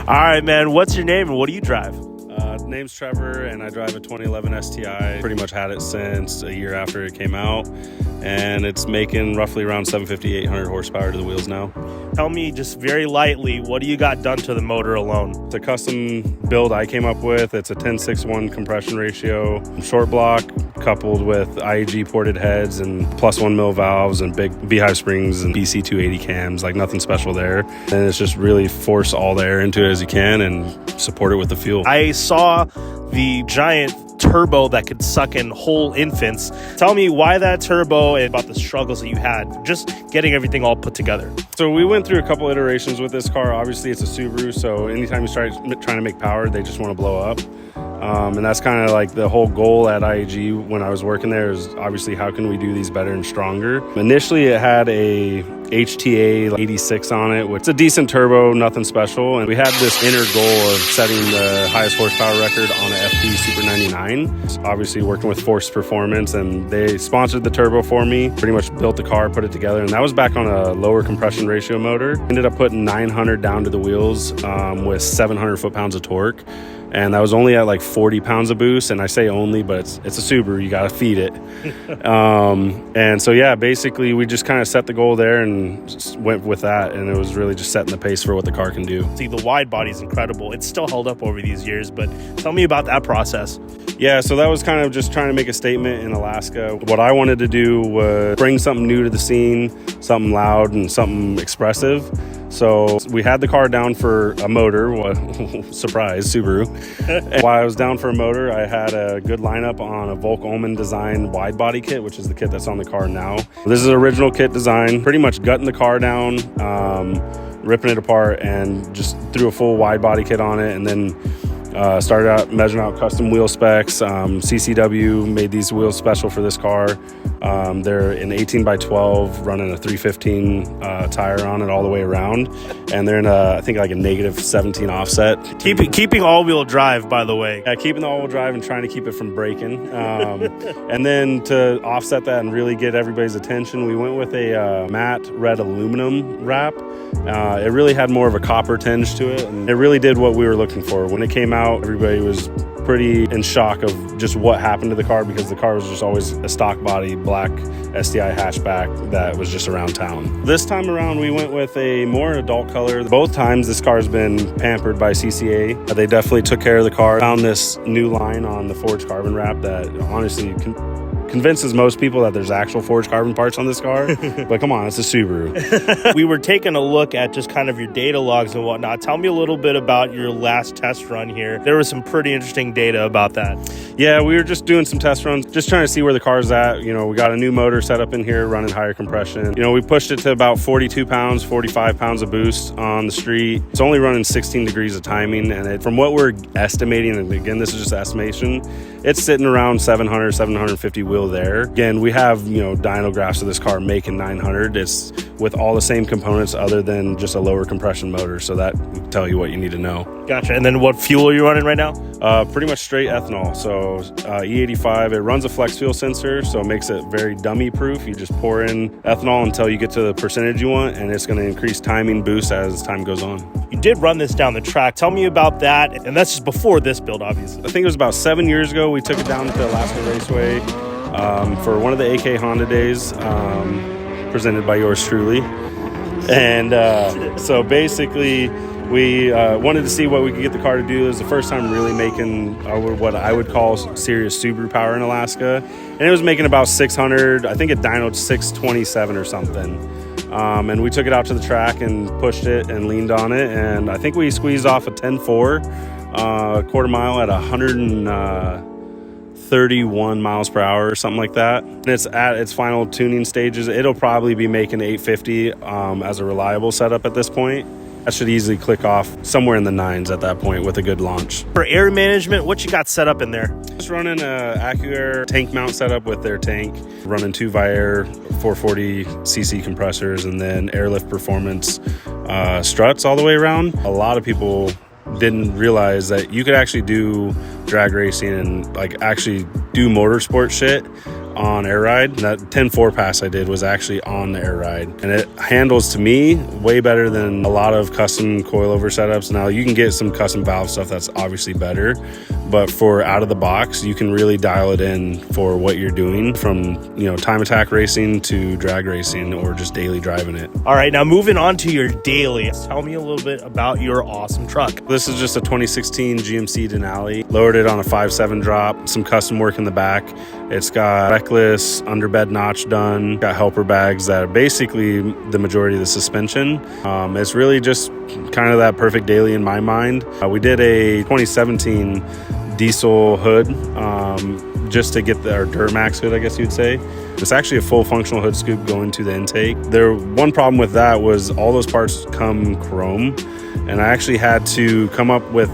All right, man. What's your name and what do you drive? Name's Trevor, and I drive a 2011 STI. Pretty much had it since a year after it came out, and it's making roughly around 750, 800 horsepower to the wheels now. Tell me just very lightly, what do you got done to the motor alone? It's a custom build I came up with. It's a 10:6:1 compression ratio, short block coupled with IAG ported heads and +1 mil valves and big beehive springs and BC 280 cams, like nothing special there. And it's just really force all the air into it as you can and support it with the fuel. I saw the giant turbo that could suck in whole infants. Tell me why that turbo and about the struggles that you had just getting everything all put together. So we went through a couple iterations with this car. Obviously it's a Subaru, so anytime you start trying to make power, they just want to blow up. And that's kind of like the whole goal at IAG when I was working there, is obviously how can we do these better and stronger. Initially it had a HTA 86 on it, which is a decent turbo, nothing special. And we had this inner goal of setting the highest horsepower record on an FP Super 99. So obviously working with Force Performance, and they sponsored the turbo for me, pretty much built the car, put it together. And that was back on a lower compression ratio motor. Ended up putting 900 down to the wheels with 700 foot-pounds of torque. And that was only at like 40 pounds of boost. And I say only, but it's a Subaru, you got to feed it. And so, yeah, basically we just kind of set the goal there and just went with that. And it was really just setting the pace for what the car can do. See, the Widebody is incredible. It's still held up over these years, but tell me about that process. Yeah, so that was kind of just trying to make a statement in Alaska. What I wanted to do was bring something new to the scene, something loud and something expressive. So we had the car down for a motor. Surprise, Subaru. While I was down for a motor, I had a good lineup on a Volk Ullman design Widebody kit, which is the kit that's on the car now. This is an original kit design, pretty much gutting the car down, ripping it apart, and just threw a full Widebody kit on it, and then started out measuring out custom wheel specs. CCW made these wheels special for this car. They're an 18x12 running a 315 tire on it all the way around, and they're in I think like a -17 offset. Keeping all-wheel drive, by the way. Yeah, keeping the all-wheel drive and trying to keep it from breaking. And then to offset that and really get everybody's attention, we went with a matte red aluminum wrap. It really had more of a copper tinge to it, and it really did what we were looking for. When it came out, everybody was pretty in shock of just what happened to the car, because the car was just always a stock body black STI hatchback that was just around town. This time around we went with a more adult color. Both times this car's been pampered by CCA. They definitely took care of the car. Found this new line on the forged carbon wrap that honestly convinces most people that there's actual forged carbon parts on this car. But come on, it's a Subaru. We were taking a look at just kind of your data logs and whatnot. Tell me a little bit about your last test run here. There was some pretty interesting data about that. Yeah, we were just doing some test runs, just trying to see where the car's at. You know, we got a new motor set up in here running higher compression. You know, we pushed it to about 42 pounds, 45 pounds of boost on the street. It's only running 16 degrees of timing, and from what we're estimating, and again, this is just estimation, it's sitting around 700, 750 wheel there. Again, we have, you know, dyno graphs of this car making 900. It's with all the same components other than just a lower compression motor, so that will tell you what you need to know. Gotcha. And then what fuel are you running right now? Pretty much straight ethanol. So E85, it runs a flex fuel sensor, so it makes it very dummy proof. You just pour in ethanol until you get to the percentage you want, and it's going to increase timing boost as time goes on. You did run this down the track. Tell me about that. And that's just before this build, obviously. I think it was about 7 years ago. We took it down to Alaska Raceway for one of the AK Honda days, presented by yours truly. And so basically we wanted to see what we could get the car to do. It was the first time really making what I would call serious Subaru power in Alaska. And it was making about 600. I think it dynoed 627 or something. And we took it out to the track and pushed it and leaned on it. And I think we squeezed off a 10.4 quarter mile at 131 miles per hour or something like that. And it's at its final tuning stages. It'll probably be making 850 as a reliable setup at this point. That should easily click off somewhere in the 9s at that point with a good launch. For air management, what you got set up in there? Just running a AccuAir tank mount setup with their tank, running 2 Viair 440cc compressors, and then Airlift Performance struts all the way around. A lot of people didn't realize that you could actually do drag racing and like actually do motorsport shit on air ride. That 10-4 pass I did was actually on the air ride, and it handles, to me, way better than a lot of custom coilover setups. Now you can get some custom valve stuff that's obviously better, but for out of the box, you can really dial it in for what you're doing, from time attack racing to drag racing or just daily driving it. All right, now moving on to your daily. Tell me a little bit about your awesome truck. This is just a 2016 GMC Denali. Lowered it on a 5.7 drop, some custom work in the back. It's got reckless underbed notch done, got helper bags that are basically the majority of the suspension. It's really just kind of that perfect daily in my mind. We did a 2017 diesel hood just to get our Duramax hood, I guess you'd say. It's actually a full functional hood scoop going to the intake. One problem with that was all those parts come chrome, and I actually had to come up with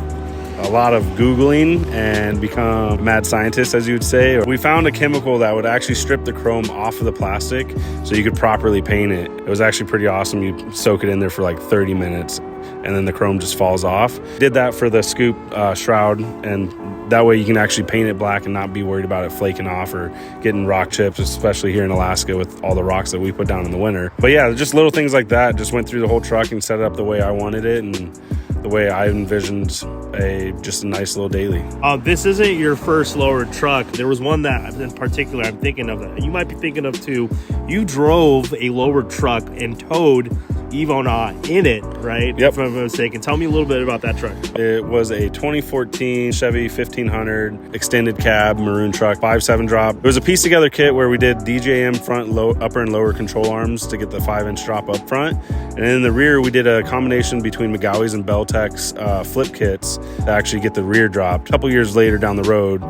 a lot of Googling and become a mad scientist, as you would say. We found a chemical that would actually strip the chrome off of the plastic so you could properly paint it. It was actually pretty awesome. You soak it in there for like 30 minutes and then the chrome just falls off. Did that for the scoop shroud, and that way you can actually paint it black and not be worried about it flaking off or getting rock chips, especially here in Alaska with all the rocks that we put down in the winter. But yeah, just little things like that. Just went through the whole truck and set it up the way I wanted it and the way I envisioned just a nice little daily. This isn't your first lowered truck. There was one that in particular I'm thinking of that you might be thinking of too. You drove a lowered truck and towed Evona in it, right? Yep. If I'm not mistaken. Tell me a little bit about that truck. It was a 2014 Chevy 1500 extended cab maroon truck, 5.7 drop. It was a piece together kit where we did DJM front, upper and lower control arms to get the 5-inch drop up front. And in the rear, we did a combination between McGowie's and Beltec's flip kits to actually get the rear drop. A couple years later down the road,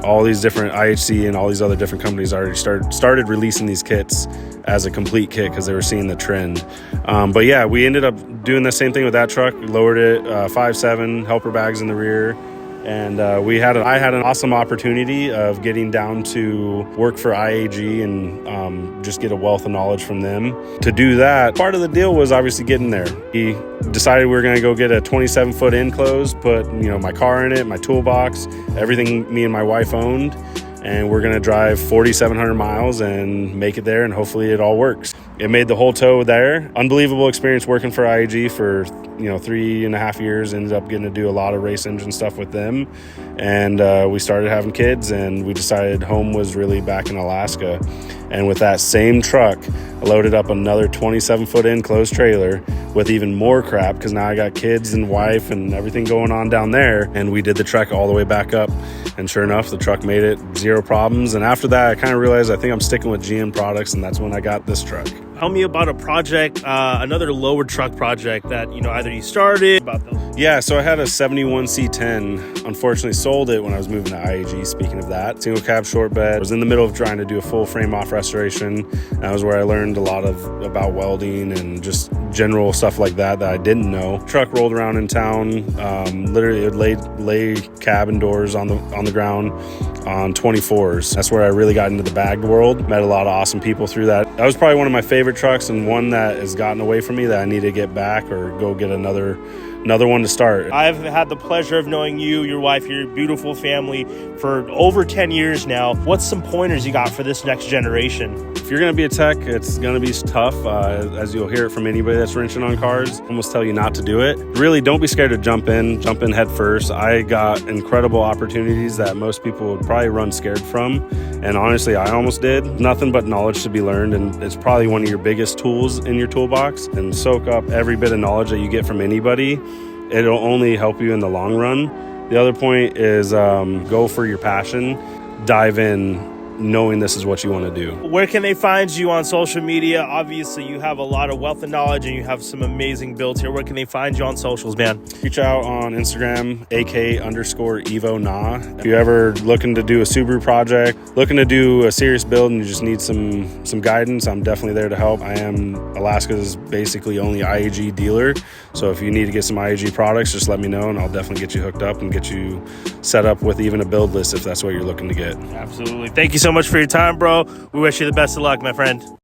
all these different IHC and all these other different companies already started releasing these kits as a complete kit because they were seeing the trend. But yeah, we ended up doing the same thing with that truck. Lowered it, 5.7 helper bags in the rear. And I had an awesome opportunity of getting down to work for IAG and just get a wealth of knowledge from them. To do that, part of the deal was obviously getting there. We decided we were going to go get a 27-foot enclosed, put my car in it, my toolbox, everything me and my wife owned, and we're going to drive 4,700 miles and make it there, and hopefully it all works. It made the whole tow there. Unbelievable experience working for IAG for 3.5 years. Ended up getting to do a lot of race engine stuff with them, and we started having kids, and we decided home was really back in Alaska. And with that same truck, I loaded up another 27-foot enclosed trailer with even more crap because now I got kids and wife and everything going on down there. And we did the trek all the way back up. And sure enough, the truck made it, zero problems. And after that, I kind of realized I think I'm sticking with GM products, and that's when I got this truck. Tell me about a project, another lowered truck project that either you started about those. Yeah, so I had a 71 C10. Unfortunately, sold it when I was moving to IAG. Speaking of that, single cab short bed. I was in the middle of trying to do a full frame off restoration. That was where I learned a lot about welding and just general stuff like that I didn't know. Truck rolled around in town. Literally, it would lay cabin doors on the ground on 24s. That's where I really got into the bagged world. Met a lot of awesome people through that. That was probably one of my favorite trucks, and one that has gotten away from me that I need to get back or go get another one to start. I've had the pleasure of knowing you, your wife, your beautiful family for over 10 years now. What's some pointers you got for this next generation? If you're going to be a tech, it's going to be tough, as you'll hear it from anybody that's wrenching on cars. Almost tell you not to do it. Really, don't be scared to jump in head first. I got incredible opportunities that most people would probably run scared from. And honestly, I almost did. Nothing but knowledge to be learned, and it's probably one of your biggest tools in your toolbox. And soak up every bit of knowledge that you get from anybody. It'll only help you in the long run. The other point is go for your passion. Dive in knowing this is what you want to do. Where can they find you on social media? Obviously, you have a lot of wealth of knowledge and you have some amazing builds here. Where can they find you on socials, man? Reach out on Instagram, AK_EvoNa. If you're ever looking to do a Subaru project, looking to do a serious build and you just need some guidance, I'm definitely there to help. I am Alaska's basically only IAG dealer. So if you need to get some IAG products, just let me know and I'll definitely get you hooked up and get you set up with even a build list if that's what you're looking to get. Absolutely. Thank you so much for your time, bro. We wish you the best of luck, my friend.